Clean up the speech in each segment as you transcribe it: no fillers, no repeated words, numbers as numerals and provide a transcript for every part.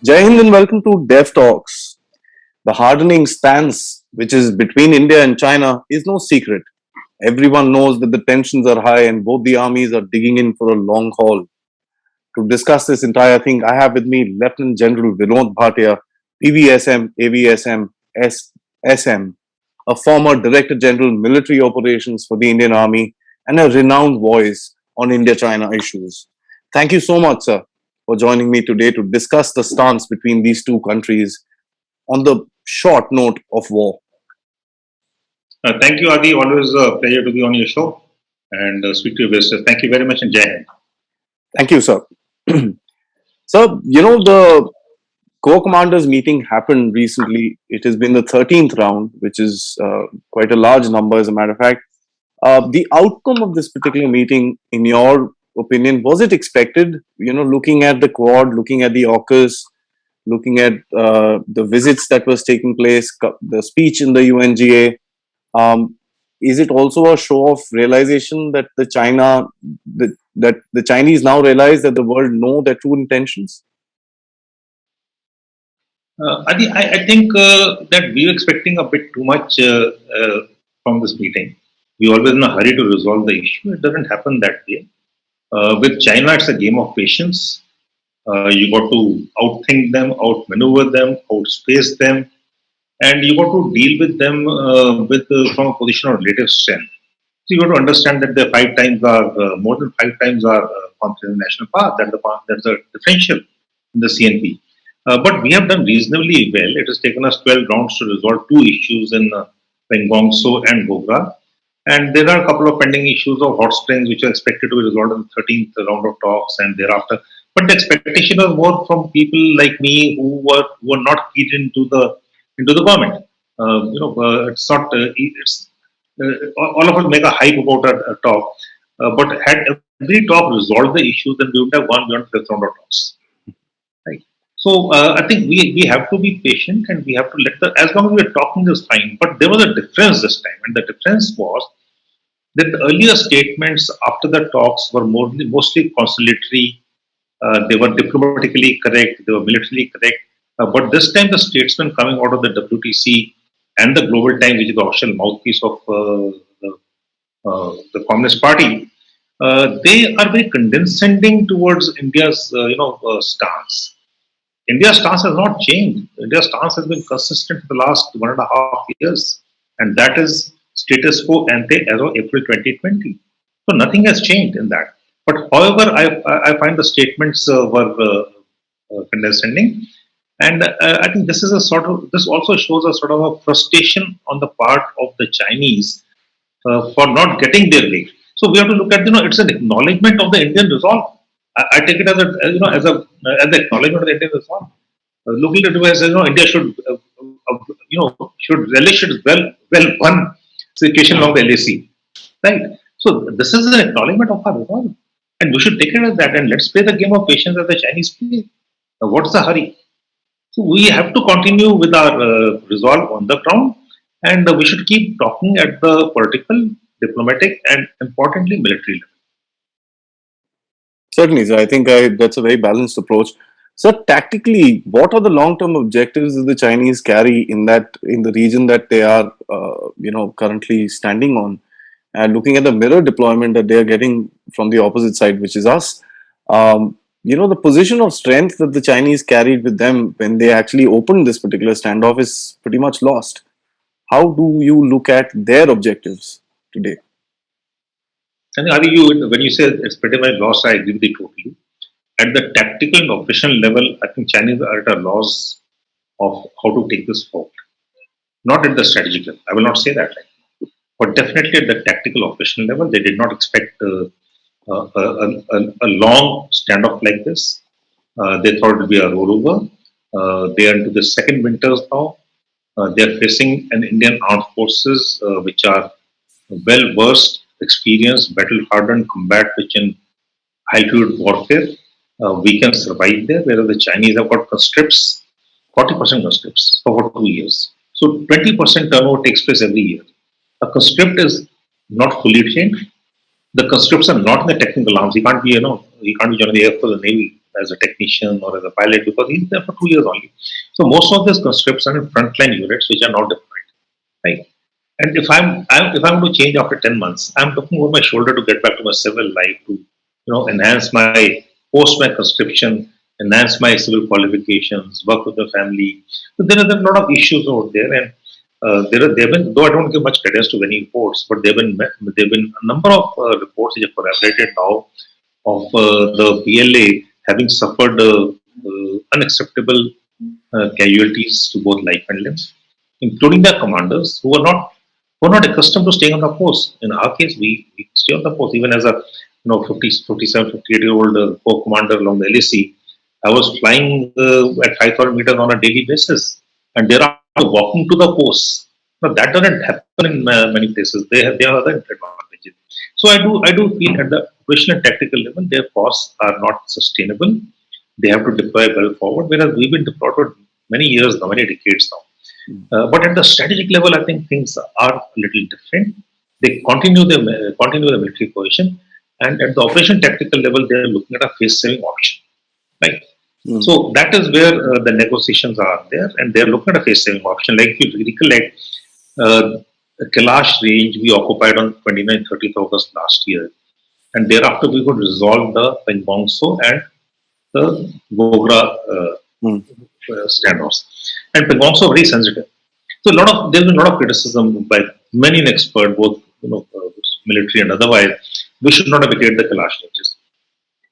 Jai Hind and welcome to Dev Talks. The hardening stance, which is between India and China, is no secret. Everyone knows that the tensions are high and both the armies are digging in for a long haul. To discuss this entire thing, I have with me Lieutenant General Vinod Bhatia, PVSM, AVSM, SM, a former Director General Military Operations for the Indian Army and a renowned voice on India-China issues. Thank you so much, sir, for joining me today to discuss the stance between these two countries on the short note of war. Thank you, Aadi. Always a pleasure to be on your show and speak to your viewers. Thank you very much and Jai Hind. Thank you, sir. So, the Corps Commanders meeting happened recently. It has been the 13th round, which is quite a large number, as a matter of fact. The outcome of this particular meeting, in your opinion, was it expected? Looking at the Quad, looking at the AUKUS, looking at the visits that was taking place, the speech in the UNGA. Is it also a show of realization that that the Chinese now realize that the world know their true intentions? I think that we were expecting a bit too much from this meeting. We always in a hurry to resolve the issue. It doesn't happen that way. With China, it's a game of patience. You got to outthink them, outmaneuver them, outspace them, and you got to deal with them from a position of relative strength. So you got to understand that the five times are more than five times our comprehensive national power. That's a differential in the CNP. But we have done reasonably well. It has taken us 12 rounds to resolve two issues in Pengongso and Bogra. And there are a couple of pending issues of hot springs which are expected to be resolved in the 13th round of talks and thereafter. But the expectation was more from people like me who were not keyed into the government. It's not. All of us make a hype about a talk, but had every talk resolved the issue, then we would have gone beyond the fifth round of talks. Right. So I think we have to be patient and we have to let as long as we are talking is fine. But there was a difference this time, and the difference was that the earlier statements after the talks were mostly conciliatory. They were diplomatically correct. They were militarily correct. But this time, the statesmen coming out of the WTC and the Global Times, which is the official mouthpiece of the Communist Party, they are very condescending towards India's stance. India's stance has not changed. India's stance has been consistent for the last 1.5 years, and that is status quo ante as of April 2020. So nothing has changed in that. But however, I find the statements were condescending. And I think this also shows a sort of a frustration on the part of the Chinese for not getting their way. So we have to look at, it's an acknowledgement of the Indian resolve. I take it as an acknowledgement of the Indian resolve. Looking at it as, India should relish its well won situation along the LAC, right? So this is an acknowledgement of our resolve, and we should take it as that, and let's play the game of patience as the Chinese play. What's the hurry? So we have to continue with our resolve on the ground, and we should keep talking at the political, diplomatic, and importantly, military level. Certainly, sir. I think that's a very balanced approach. So, tactically, what are the long-term objectives that the Chinese carry in the region that they are, currently standing on? And looking at the mirror deployment that they are getting from the opposite side, which is us, the position of strength that the Chinese carried with them when they actually opened this particular standoff is pretty much lost. How do you look at their objectives today? And when you say it's pretty much lost, I agree with you totally. At the tactical and operational level, I think Chinese are at a loss of how to take this forward. Not at the strategic level. I will not say that right now. But definitely at the tactical operational level, they did not expect a long standoff like this. They thought it would be a rollover. They are into the second winters now. They are facing an Indian armed forces which are well versed, experienced, battle hardened, combat which in altitude warfare. We can survive there, whereas the Chinese have got conscripts, 40% conscripts for 2 years. So 20% turnover takes place every year. A conscript is not fully trained. The conscripts are not in the technical arms. He can't be, he can't be joining the Air Force or Navy. as a technician or as a pilot because he's there for 2 years only. So most of these conscripts are in frontline units which are not deployed, right? And if I'm going to change after 10 months, I'm looking over my shoulder to get back to my civil life to enhance my post my conscription, enhance my civil qualifications, work with the family. So there are a lot of issues out there, and there have been, though I don't give much credence to any reports, but there have been a number of reports which have corroborated now of the PLA having suffered unacceptable casualties to both life and limbs, including their commanders who are not accustomed to staying on the post. In our case, we stay on the post even as a 50, 57, 58-year-old corps commander along the LAC. I was flying at 5,000 meters on a daily basis, and thereafter walking to the post. Now that doesn't happen in many places. They have other advantages. So I do feel at the operational and tactical level, their costs are not sustainable. They have to deploy well forward, whereas we've been deployed for many years now, many decades now. But at the strategic level, I think things are a little different. They continue the military coalition, and at the operation tactical level, they are looking at a face-saving option, right? Mm. So that is where the negotiations are there, and they are looking at a face-saving option. Like if you recollect, the Kailash range we occupied on 29th, 30th August last year, and thereafter we could resolve the Pengongso and the Gogra Mm. standoffs. And Pengongso very sensitive. So there's been a lot of criticism by many an expert, both military and otherwise. We should not have vacated the Kailash ranges.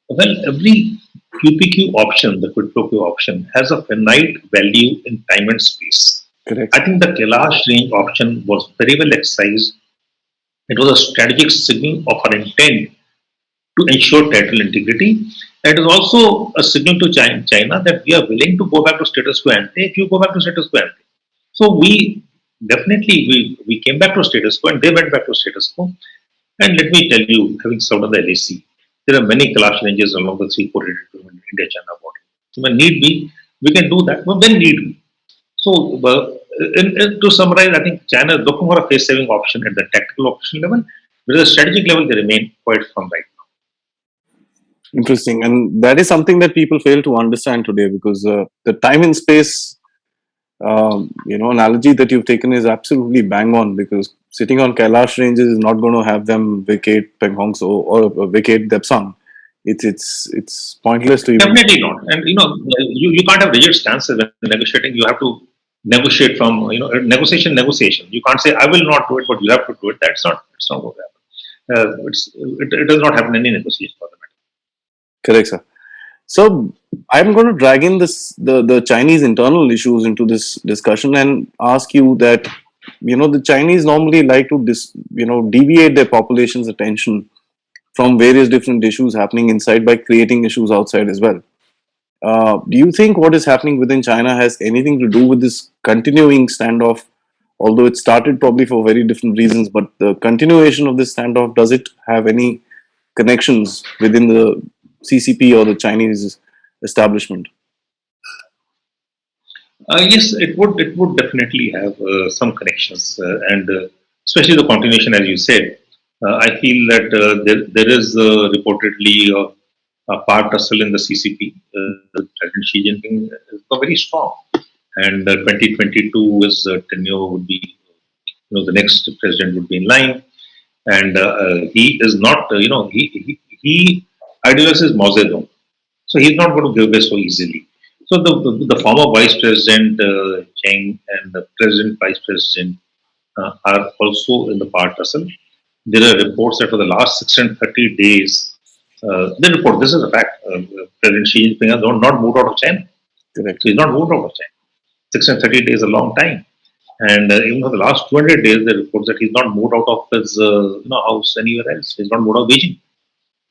Well, every QPQ option, the quid pro quo option, has a finite value in time and space. Correct. I think the Kailash range option was very well exercised. It was a strategic signal of our intent to ensure territorial integrity. And it is also a signal to China that we are willing to go back to status quo ante if you go back to status quo ante. So we came back to status quo and they went back to status quo. And let me tell you, having served on the LAC, there are many Kailash ranges along the 3-4 India-China border. So when need be, we can do that. But when need be. So to summarize, I think China is looking for a face-saving option at the tactical option level, but at the strategic level, they remain quite firm right now. Interesting. And that is something that people fail to understand today because the time and space analogy that you've taken is absolutely bang on because sitting on Kailash ranges is not going to have them vacate Penghongso or vacate Depsang. It's pointless to even. Definitely not. And you can't have rigid stances when negotiating. You have to negotiate from negotiation. You can't say I will not do it, but you have to do it. It's not going to happen. It does not happen in any negotiation for the matter. Correct, sir. So I'm going to drag in the Chinese internal issues into this discussion and ask you that the Chinese normally like to deviate their population's attention from various different issues happening inside by creating issues outside as well. Do you think what is happening within China has anything to do with this continuing standoff? Although it started probably for very different reasons, but the continuation of this standoff, does it have any connections within the CCP or the Chinese establishment? Yes, it would. It would definitely have some connections, and especially the continuation, as you said. I feel that there is reportedly a part tussle in the CCP. President Xi Jinping is very strong, and 2022 is tenure would be, the next president would be in line, and he is not, he idealizes Mao Zedong, so he's not going to give way so easily. So the former vice president Cheng and the present vice president are also in the part tussle. There are reports that for the last 630 days, this is a fact, President Xi Jinping has not moved out of China. Correct. So he's not moved out of China. 630 days is a long time. And even for the last 200 days, there are reports that he's not moved out of his house anywhere else. He's not moved out of Beijing.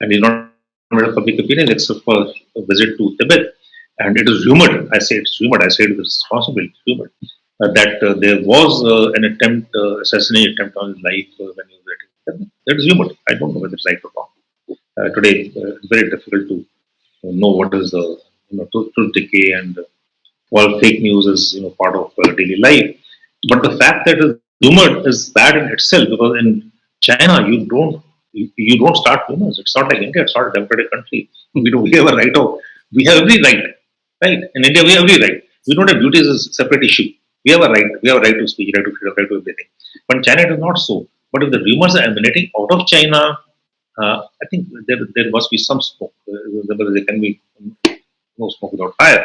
And he's not made a public appearance except for a visit to Tibet. And it is rumored, I say it with responsibility, it's rumored, that there was an assassination attempt on his life when he was writing. That is rumored. I don't know whether it's right or wrong. Today, it's very difficult to know what is the truth decay, and all fake news is part of daily life. But the fact that it's rumored is bad in itself, because in China you don't start rumors. It's not like India. It's not a democratic country. We have a right of We have every right, right? In India, we have every right. We don't have duties as a separate issue. We have a right. We have a right to speech, right to freedom, right to everything. But in China, it is not so. But if the rumors are emanating out of China, I think there must be some smoke. There can be no smoke without fire.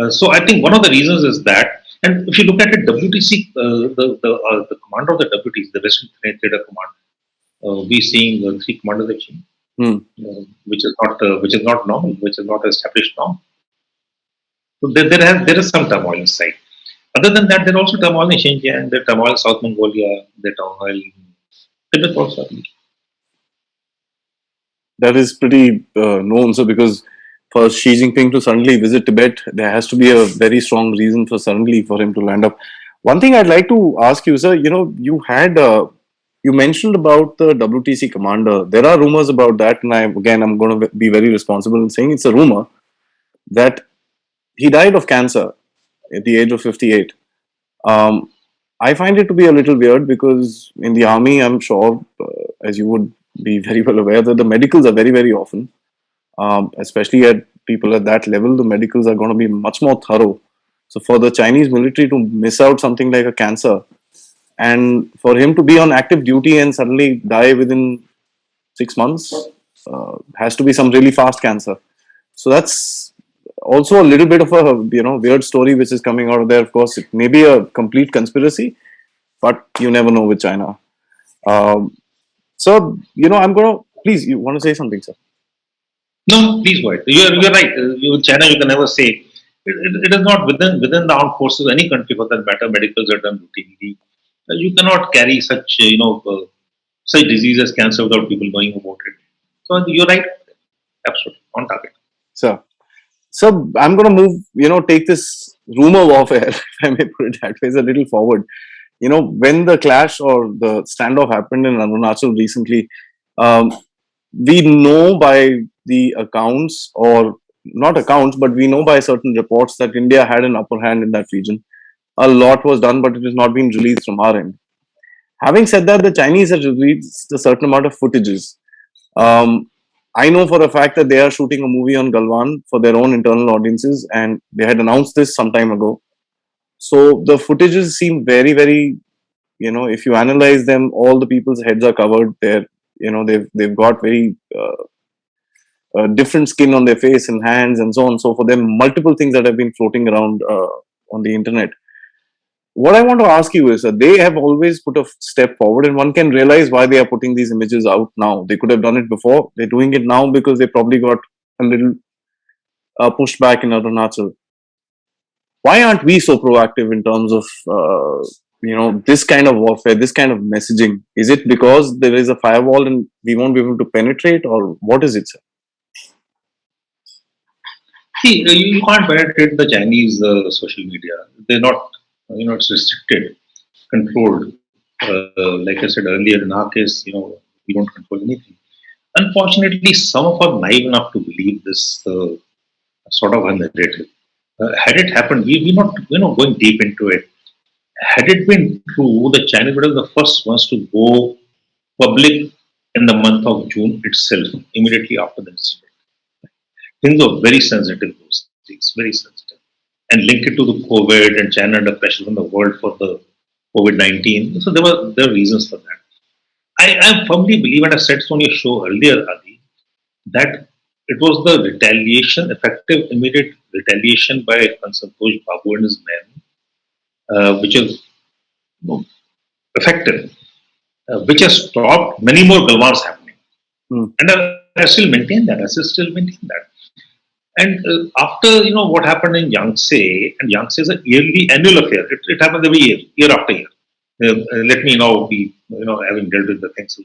So I think one of the reasons is that, and if you look at it, WTC, the commander of the WTC, the Western Trader Command, we seeing three commanders have changed, Hmm. which is not normal, which is not established norm. So there is some turmoil inside. Other than that, there are also turmoil in Xinjiang, there turmoil in South Mongolia, there turmoil in Tibet also. That is pretty known. So, because for Xi Jinping to suddenly visit Tibet, there has to be a very strong reason for suddenly for him to land up. One thing I'd like to ask you, sir, you mentioned about the WTC commander. There are rumors about that, and I'm going to be very responsible in saying it's a rumor that he died of cancer at the age of 58. Um, I find it to be a little weird because in the army, I'm sure, as you would be very well aware, that the medicals are very, very often, especially at people at that level, the medicals are going to be much more thorough. So for the Chinese military to miss out something like a cancer and for him to be on active duty and suddenly die within 6 months has to be some really fast cancer. So that's also a little bit of a weird story which is coming out of there. Of course, it may be a complete conspiracy, but you never know with China. Um, so I'm gonna please. You want to say something, sir? No, please go ahead. You're right. China, you can never say. It is not within the armed forces of any country for that matter. Medicals are done routinely. You cannot carry such such disease as cancer without people knowing about it. So you're right. Absolutely on target. So, so I'm gonna move. Take this rumor warfare, if I may put it that way, a little forward. When the clash or the standoff happened in Arunachal recently, um, we know by the accounts or not accounts, but we know by certain reports that India had an upper hand in that region. A lot was done, but it has not been released from our end. Having said that, the Chinese have released a certain amount of footages. Um, I know for a fact that they are shooting a movie on Galwan for their own internal audiences, and they had announced this some time ago. So the footages seem very, very, if you analyze them, all the people's heads are covered. They've got very different skin on their face and hands and so on. So for them, multiple things that have been floating around on the internet. What I want to ask you is that they have always put a step forward, and one can realize why they are putting these images out now. They could have done it before. They're doing it now because they probably got a little pushed back in Arunachal. Why aren't we so proactive in terms of this kind of warfare, this kind of messaging? Is it because there is a firewall and we won't be able to penetrate, or what is it, sir? See, you can't penetrate the Chinese social media. They're not, it's restricted, controlled. Like I said earlier, in our case, we don't control anything. Unfortunately, some of us are naive enough to believe this sort of a narrative. Had it happened, we're not, going deep into it. Had it been true, the Chinese would have been the first ones to go public in the month of June itself, immediately after the incident. Things were very sensitive those days, very sensitive. And link it to the COVID and China under pressure from the world for the COVID-19. So there were reasons for that. I firmly believe, and I said so on your show earlier, Adi, that it was the retaliation, effective, immediate retaliation by Santosh Babu and his men, which is effective, which has stopped many more Galwans happening. Hmm. And I still maintain that. I still maintain that. And after what happened in Yangtze, and Yangtze is a yearly annual affair. It happens every year, year after year. Let me now be having dealt with the things.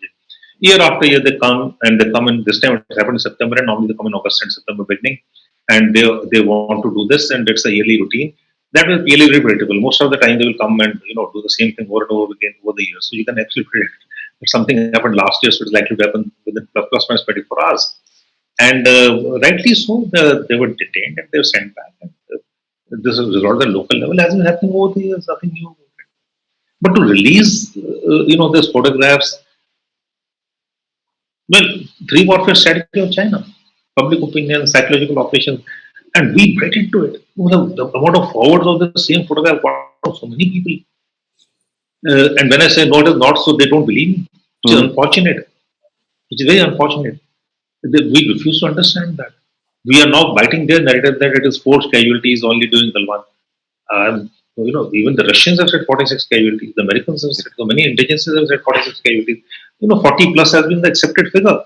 Year after year they come and they come in. This time it happened in September, and normally they come in August and September beginning, and they want to do this, and it's a yearly routine. That will be really very predictable. Most of the time they will come and do the same thing over and over again over the years. So you can actually predict if something happened last year, so it's likely to happen within plus minus 24 hours. And rightly so, they were detained and they were sent back. And, this is resolved at the local level, has been happening over the years, nothing new. But to release, these photographs, well, three warfare strategy of China. public opinion, psychological operations, and we went into it. The amount of forwards of the same photograph got out of so many people. And when I say no, it is not so, they don't believe me, which is Hmm. unfortunate. Which is very unfortunate. We refuse to understand that. We are now biting their narrative that it is forced casualties only during Galwan. Even the Russians have said 46 casualties. The Americans have said, so many intelligences have said 46 casualties. 40 plus has been the accepted figure.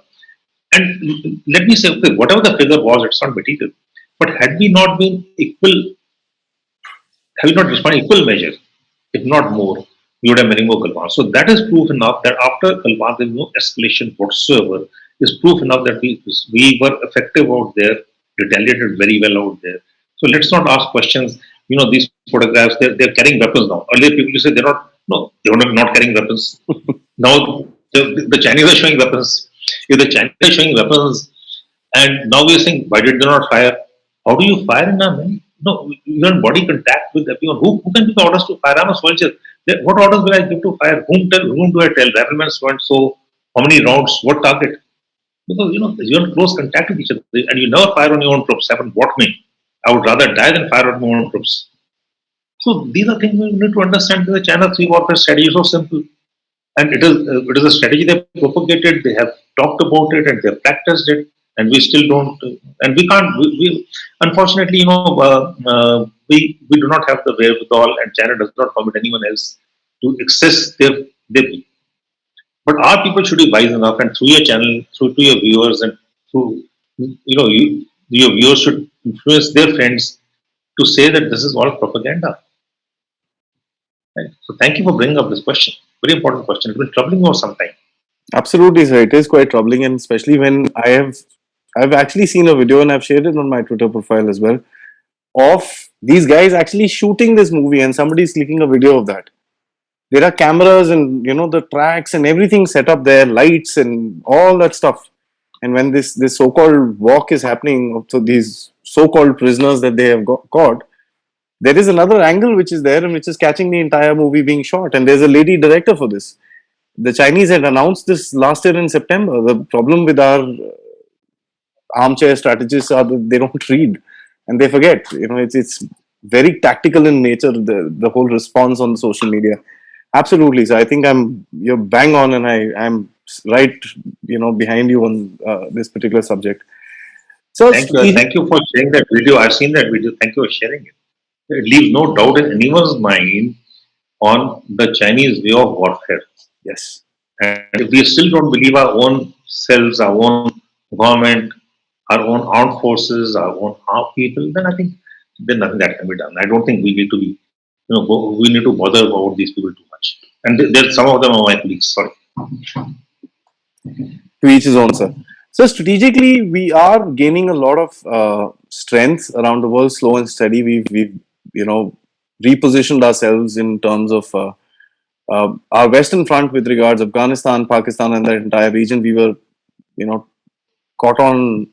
And let me say, okay, whatever the figure was, it's not material. But had we not been equal, have we not responded equal measure, if not more, we would have many more Galwan. So that is proof enough that after Galwan, there is no escalation whatsoever. Is proof enough that we were effective out there, retaliated very well out there. So let's not ask questions. These photographs, they're carrying weapons now. Earlier, people used to say they're not, no, they were not carrying weapons. Now, the Chinese are showing weapons. If the Chinese are showing weapons, and now we are saying, why did they not fire? How do you fire in a man? No, you're in body contact with everyone. Who can give the orders to fire? I'm a soldier. What orders will I give to fire? Whom do I tell? Riflemen so how many rounds? What target? Because you're in close contact with each other, and you never fire on your own troops. Haven't what me? I would rather die than fire on my own troops. So these are things we need to understand. The China 3 warfare strategy is so simple, and it is a strategy they propagated. They have talked about it and they have practiced it, and we still don't. And we can't. We unfortunately, we do not have the wherewithal, and China does not permit anyone else to access their people. But our people should be wise enough, and through your channel, through to your viewers, and through your viewers should influence their friends to say that this is all propaganda. Right? So thank you for bringing up this question. Very important question. It's been troubling me for some time. Absolutely, sir. It is quite troubling, and especially when I've actually seen a video and I've shared it on my Twitter profile as well of these guys actually shooting this movie, and somebody's clicking a video of that. There are cameras and the tracks and everything set up there, lights and all that stuff. And when this so-called walk is happening, so these so-called prisoners that they have caught, there is another angle which is there and which is catching the entire movie being shot. And there's a lady director for this. The Chinese had announced this last year in September. The problem with our armchair strategists are that they don't read and they forget. It's very tactical in nature. The whole response on social media. Absolutely. So I think you're bang on, and I'm right, behind you on this particular subject. So Thank you for sharing that video. I've seen that video. Thank you for sharing it. It leaves no doubt in anyone's mind on the Chinese way of warfare. yes, And if we still don't believe our own selves, our own government, our own armed forces, our own armed people, then I think there's nothing that can be done. I don't think we need to be, we need to bother about these people too much. And there's some of them are my colleagues. Sorry. to each his own, sir. So strategically, we are gaining a lot of strength around the world, slow and steady. We've repositioned ourselves in terms of our Western front with regards Afghanistan, Pakistan, and the entire region. We were caught on.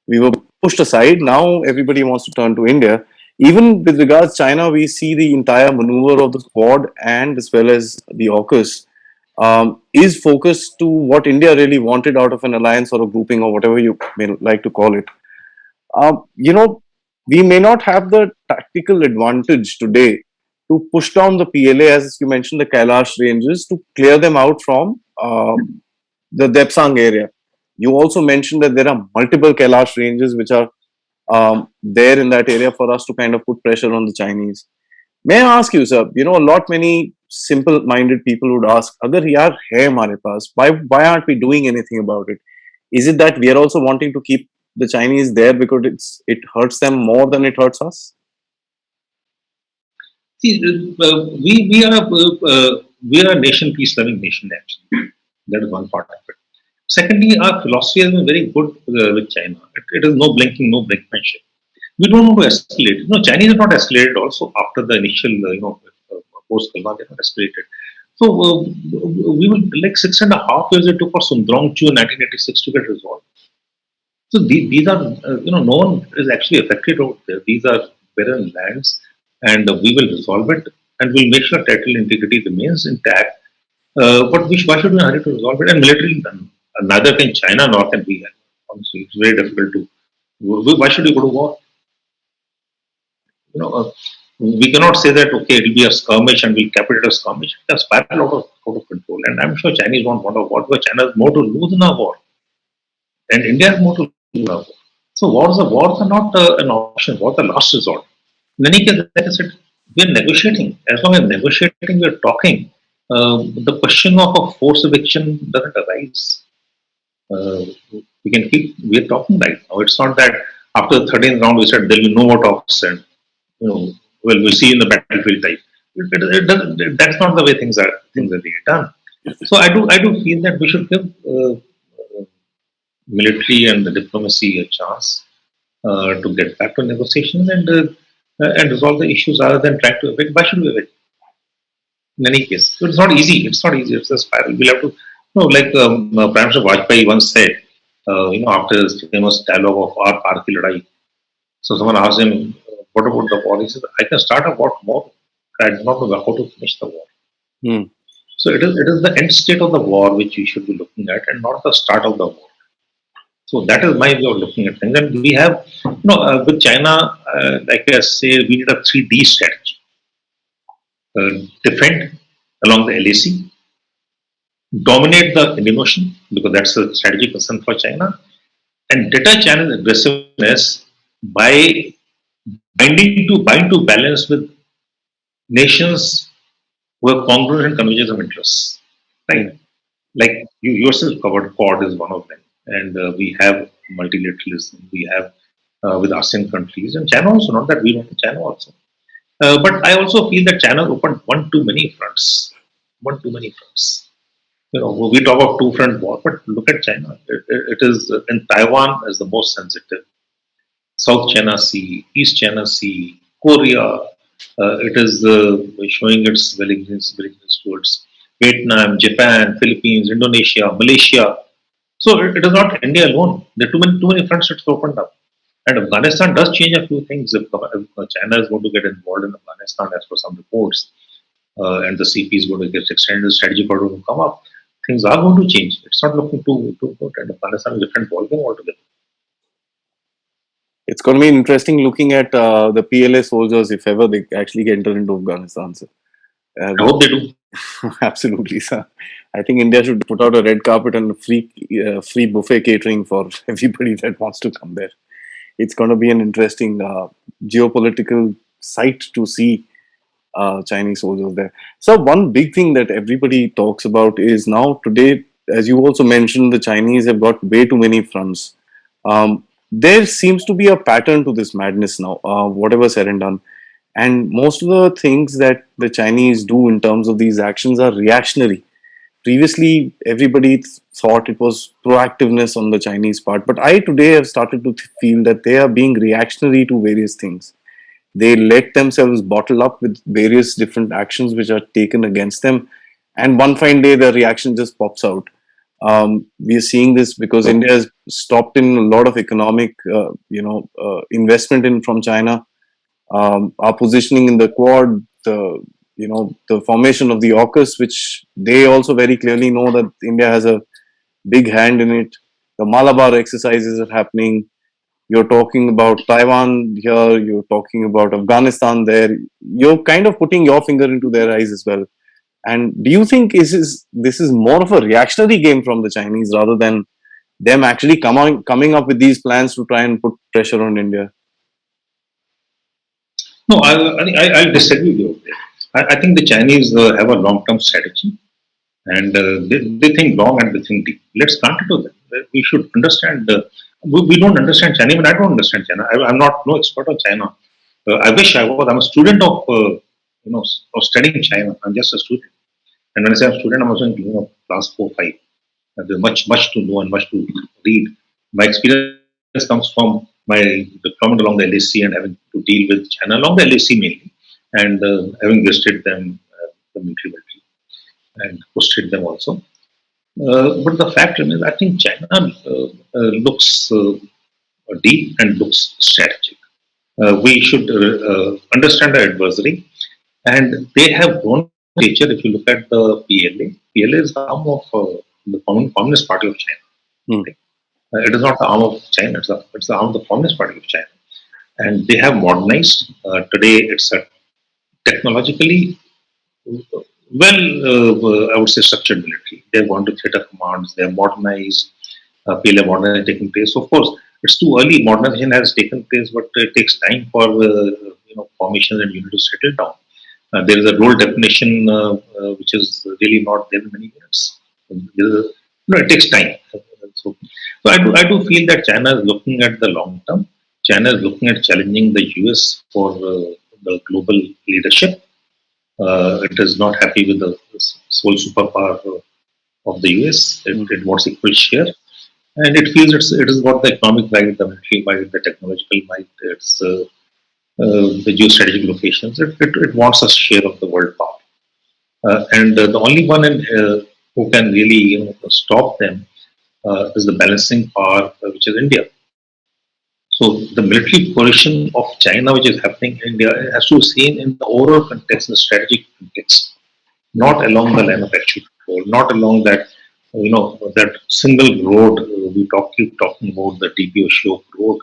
We were pushed aside. Now everybody wants to turn to India. Even with regards China, we see the entire maneuver of the Quad and as well as the AUKUS is focused to what India really wanted out of an alliance or a grouping or whatever you may like to call it. Um, you know, we may not have the tactical advantage today to push down the PLA, as you mentioned, the Kailash ranges, to clear them out from the Depsang area. You also mentioned that there are multiple Kailash ranges which are there in that area for us to kind of put pressure on the Chinese. May I ask you, sir? A lot many simple-minded people would ask, "Agar yaar hai hamare paas, why aren't we doing anything about it? Is it that we are also wanting to keep the Chinese there because it hurts them more than it hurts us?" See, we are a nation, peace loving nation. Actually, that is one part of it. Secondly, our philosophy has been very good with China. It is no blinking, no brinkmanship. We don't want to escalate. Chinese have not escalated also after the initial, post Kalma, they have not escalated. So we will, like 6.5 years it took for Sundrong-Chu in 1986 to get resolved. So these are, no one is actually affected out there. These are barren lands, and we will resolve it, and we'll make sure territorial integrity remains intact. But why should we hurry to resolve it? And militarily, neither can China nor can we Honestly, it's very difficult to. Why should you go to war? You know, we cannot say that okay, it will be a skirmish and we'll capitulate a skirmish. It can spiral out of control, and I'm sure Chinese won't want a war because China has more to lose in a war, and India has more to lose in a war. So wars are not an option. Wars are the last resort. In any case, like I said, we're negotiating. As long as negotiating, we're talking. The question of a force eviction doesn't arise. Uh, we're talking right now. It's not that after the 13th round we said there'll be no more talks and we'll see in the battlefield type. That's not the way things are being done. So I do feel that we should give military and the diplomacy a chance to get back to negotiations and resolve the issues rather than trying to evict. Why should we evict? In any case, so it's not easy. It's not easy. It's a spiral. We'll have to, like Prime Minister Vajpayee once said, after his famous dialogue of our Bharati Ladai. So someone asked him, "What about the war?" He said, "I can start a war tomorrow. I do not know how to finish the war." Hmm. So it is the end state of the war which we should be looking at, and not the start of the war. So that is my way of looking at things. And we have, with China, like I say, we need a 3D strategy: defend along the LAC, dominate the Indian Ocean because that's a strategic concern for China, and deter China's aggressiveness by bind to balance with nations who have congruent and convergence of interests. Right? Like you yourself covered, Quad is one of them, and we have multilateralism. We have with ASEAN countries and China also. Not that we don't have China also, but I also feel that China opened one too many fronts. One too many fronts. We talk of two front war, but look at China. It is in Taiwan is the most sensitive. South China Sea, East China Sea, Korea. It is showing its willingness towards Vietnam, Japan, Philippines, Indonesia, Malaysia. So it is not India alone. There are too many fronts it's opened up. And Afghanistan does change a few things. If China is going to get involved in Afghanistan, as per some reports, and the CP is going to get extended, the strategy corridor will come up, things are going to change. It's not looking too good. And Afghanistan is a different ballgame altogether. It's going to be interesting looking at the PLA soldiers if ever they actually enter into Afghanistan. So, I hope they do. absolutely, sir. I think India should put out a red carpet and free buffet catering for everybody that wants to come there. It's going to be an interesting geopolitical sight to see Chinese soldiers there. So one big thing that everybody talks about is now today, as you also mentioned, the Chinese have got way too many fronts. There seems to be a pattern to this madness now, whatever said and done. And most of the things that the Chinese do in terms of these actions are reactionary. Previously, everybody thought it was proactiveness on the Chinese part, but I today have started to feel that they are being reactionary to various things. They let themselves bottle up with various different actions which are taken against them, and one fine day the reaction just pops out. We are seeing this because India has stopped in a lot of economic, investment in from China. Our positioning in the Quad, the formation of the AUKUS, which they also very clearly know that India has a big hand in it. The Malabar exercises are happening. You're talking about Taiwan here. You're talking about Afghanistan there. You're kind of putting your finger into their eyes as well. And do you think this is more of a reactionary game from the Chinese rather than them actually coming up with these plans to try and put pressure on India? No, I'll disagree with you there. I think the Chinese have a long-term strategy, and they think long and they think deep. Let's continue them. We should understand. We don't understand China. Even I don't understand China. I'm not no expert on China. I wish I was. I'm a student of of studying China. I'm just a student. And when I say I'm a student, I'm also in class 4, 5. And there's much to know and much to read. My experience comes from my deployment along the LAC and having to deal with China along the LAC mainly, and having visited them, the military, and hosted them also. But the fact remains, I think China looks deep and looks strategic. We should understand the adversary, and they have grown nature. If you look at the PLA is the arm of the Communist Party of China. Hmm. Right? It is not the arm of China, it's the arm of the Communist Party of China. And they have modernized. Today, it's a technologically I would say structured military. They've gone to theater commands, they're modernized, PLA modernization taking place. Of course, it's too early. Modernization has taken place, but it takes time for formations and units to settle down. There is a role definition which is really not there in many units. There is it takes time. So I do feel that China is looking at the long term. China is looking at challenging the US for the global leadership. It is not happy with the sole superpower of the US. It wants equal share, and it feels it has got the economic might, the military might, the technological might, the geostrategic locations. It wants a share of the world power, and the only one who can really stop them is the balancing power, which is India. So the military coalition of China, which is happening in India, has to be seen in the overall context, in the strategic context, not along the line of actual control, not along that that single road keep talking about the DPO show road,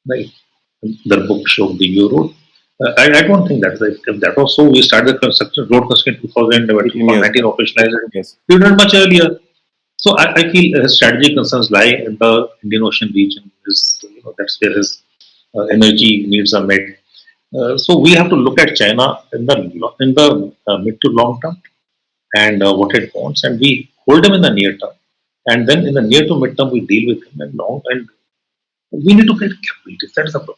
right? The book show the Euro road. I don't think that if that was so, we started the construction road construction in 2019 operationalized it. Yes. We did much earlier. So I feel strategic concerns lie in the Indian Ocean region. That's where his energy needs are met. So we have to look at China in the mid to long term and what it wants, and we hold them in the near term, and then in the near to mid term we deal with them and long. And we need to get capabilities. That's the problem.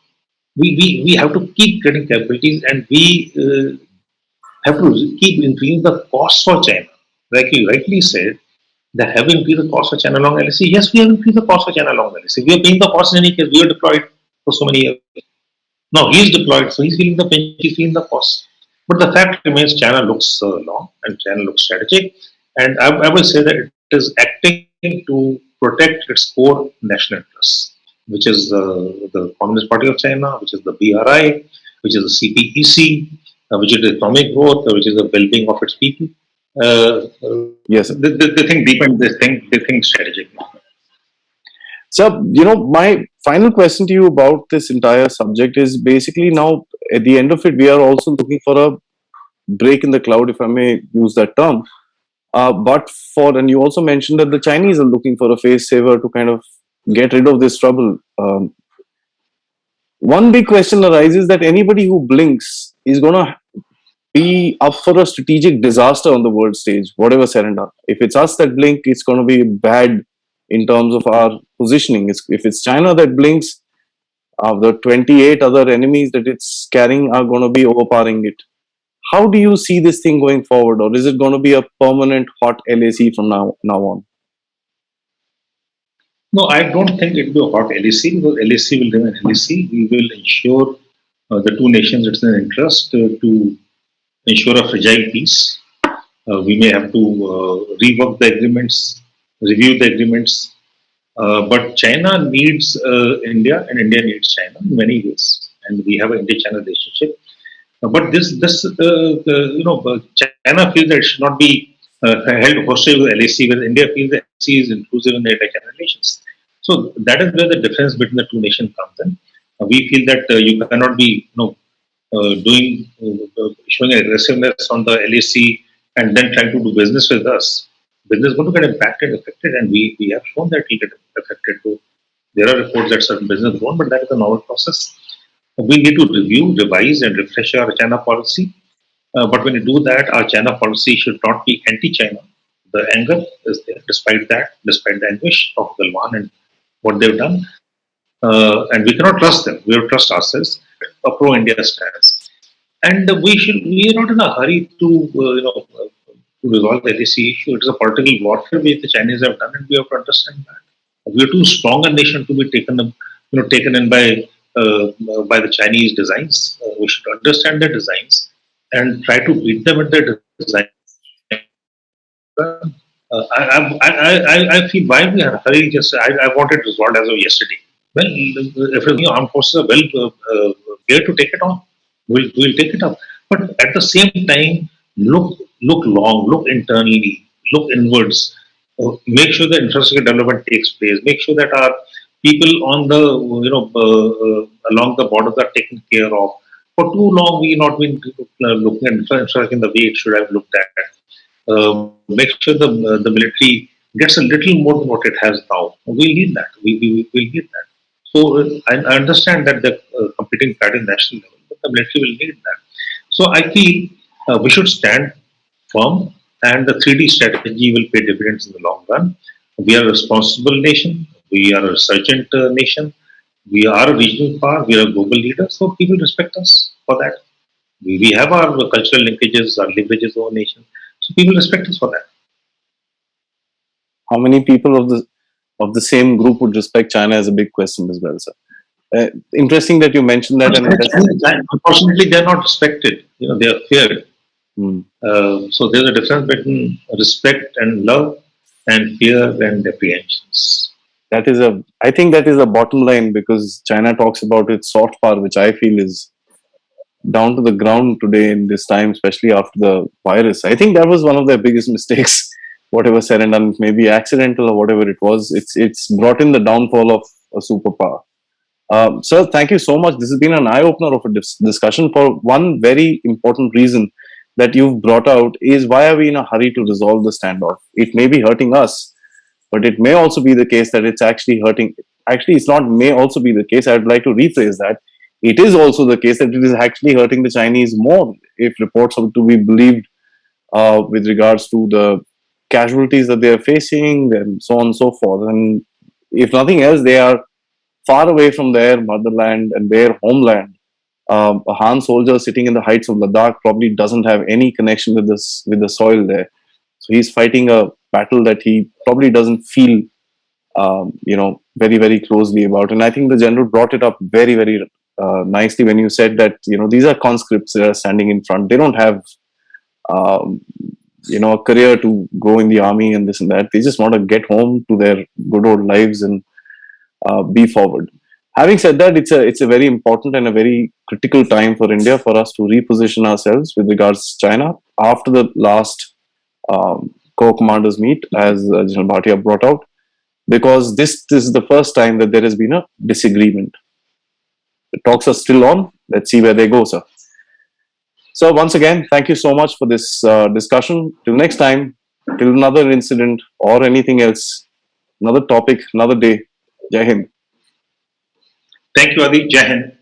We have to keep getting capabilities, and we have to keep increasing the cost for China. Like you rightly said, they have increased the cost for China along LSE. Yes, we have increased the cost for China along LSE. We are paying the cost in any case. We are deployed for so many years. Now he is deployed, so he's feeling the pinch, he's feeling the cost. But the fact remains, China looks long and China looks strategic, and I will say that it is acting to protect its core national interests, which is the Communist Party of China, which is the BRI, which is the CPEC, which is the economic growth, which is the well-being of its people. Yes. They think deep and they think strategic. So, my final question to you about this entire subject is basically now at the end of it, we are also looking for a break in the cloud, if I may use that term. And you also mentioned that the Chinese are looking for a face saver to kind of get rid of this trouble. One big question arises that anybody who blinks is going to be up for a strategic disaster on the world stage, whatever said and done. If it's us that blink, it's going to be bad in terms of our positioning. If it's China that blinks, the 28 other enemies that it's carrying are going to be overpowering it. How do you see this thing going forward, or is it going to be a permanent hot LAC from now on? No, I don't think it will be a hot LAC because LAC will remain LAC. We will ensure the two nations, it's an interest to ensure a fragile peace. We may have to rework the agreements, review the agreements, but China needs India and India needs China in many ways. And we have an India-China relationship. But China feels that it should not be held hostage with LAC, where India feels that LAC is inclusive in the India-China relations. So that is where the difference between the two nations comes in. We feel that you cannot be, showing aggressiveness on the LAC and then trying to do business with us. Business is going to get affected, and we have shown that we get affected too. There are reports that certain business won't, but that is a normal process. We need to review, revise, and refresh our China policy. But when you do that, our China policy should not be anti-China. The anger is there, despite the anguish of Galwan and what they've done. And we cannot trust them. We have to trust ourselves. A pro-India stance, and we are not in a hurry to resolve the LAC issue. It is a political warfare which the Chinese have done, and we have to understand that we are too strong a nation to be taken in by the Chinese designs. We should understand their designs and try to beat them at their design. I feel why we are hurry. I want it resolved as of yesterday. Well, if the armed forces are well geared to take it on, we'll take it up. But at the same time, look long, look internally, look inwards. make sure the infrastructure development takes place, make sure that our people on the along the borders are taken care of. For too long, we not been looking at infrastructure in the way it should have looked at. Make sure the military gets a little more than what it has now. We need that. We need that. So I understand that they're competing at a national level, but the military will need that. So I feel we should stand firm, and the 3D strategy will pay dividends in the long run. We are a responsible nation. We are a resurgent nation. We are a regional power. We are a global leader. So people respect us for that. We have our cultural linkages, our leverages of our nation. So people respect us for that. How many people of the same group would respect China is a big question as well, sir. Interesting that you mentioned that, and that's Unfortunately, they are not respected. They are feared. hmm, So there's a difference between respect and love, and fear and apprehensions. that is a. I think that is a bottom line because China talks about its soft power, which I feel is down to the ground today in this time, especially after the virus. I think that was one of their biggest mistakes. Whatever said and done, maybe accidental or whatever it was, it's brought in the downfall of a superpower. Sir, thank you so much. This has been an eye opener of a discussion for one very important reason that you've brought out is why are we in a hurry to resolve the standoff? It may be hurting us, but it may also be the case that it's actually hurting. Actually, it's not may also be the case. I'd like to rephrase that. It is also the case that it is actually hurting the Chinese more if reports are to be believed with regards to the casualties that they are facing and so on and so forth. And if nothing else, they are far away from their motherland and their homeland. A Han soldier sitting in the heights of Ladakh probably doesn't have any connection with this with the soil there. So he's fighting a battle that he probably doesn't feel, very very closely about. And I think the general brought it up very very nicely when you said that these are conscripts that are standing in front. They don't have um, a career to go in the army and this and that. They just want to get home to their good old lives and be forward. Having said that, it's a very important and a very critical time for India for us to reposition ourselves with regards to China after the last core commanders meet, as General Bhatia brought out, because this is the first time that there has been a disagreement. The talks are still on. Let's see where they go, sir. So once again, thank you so much for this discussion. Till next time, till another incident or anything else, another topic, another day. Jai Hind. Thank you, Adi. Jai Hind.